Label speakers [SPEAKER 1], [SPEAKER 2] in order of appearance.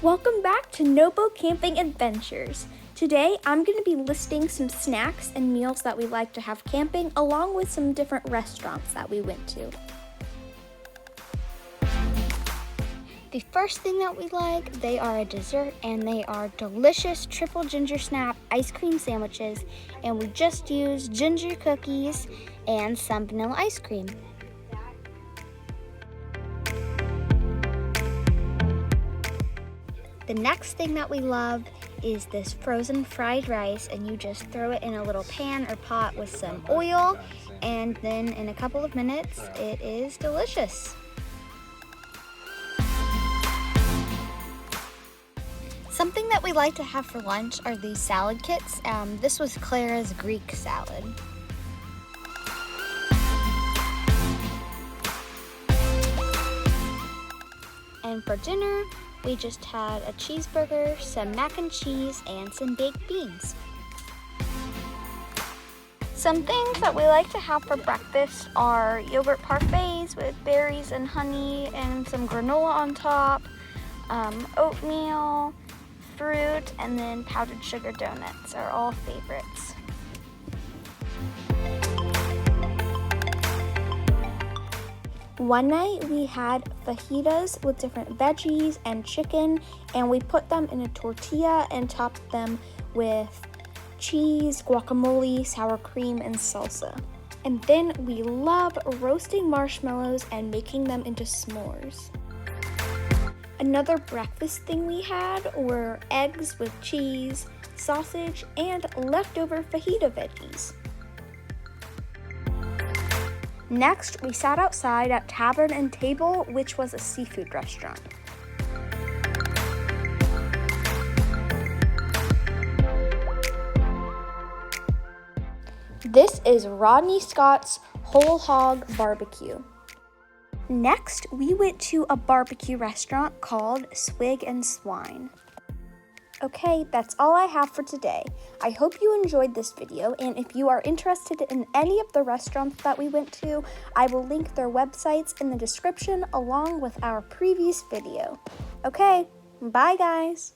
[SPEAKER 1] Welcome back to Nobo Camping Adventures. Today I'm going to be listing some snacks and meals that we like to have camping, along with some different restaurants that we went to. The first thing that we like, they are a dessert, and they are delicious triple ginger snap ice cream sandwiches, and we just used ginger cookies and some vanilla ice cream. The next thing that we love is this frozen fried rice, and you just throw it in a little pan or pot with some oil, and then in a couple of minutes, it is delicious. Something that we like to have for lunch are these salad kits. This was Clara's Greek salad. And for dinner, we just had a cheeseburger, some mac and cheese, and some baked beans. Some things that we like to have for breakfast are yogurt parfaits with berries and honey and some granola on top, oatmeal, fruit, and then powdered sugar donuts are all favorites. One night we had fajitas with different veggies and chicken, and we put them in a tortilla and topped them with cheese, guacamole, sour cream, and salsa. And then we love roasting marshmallows and making them into s'mores. Another breakfast thing we had were eggs with cheese, sausage, and leftover fajita veggies. Next, we sat outside at Tavern and Table, which was a seafood restaurant. This is Rodney Scott's Whole Hog Barbecue. Next, we went to a barbecue restaurant called Swig and Swine. Okay, that's all I have for today. I hope you enjoyed this video, and if you are interested in any of the restaurants that we went to, I will link their websites in the description along with our previous video. Okay, bye guys!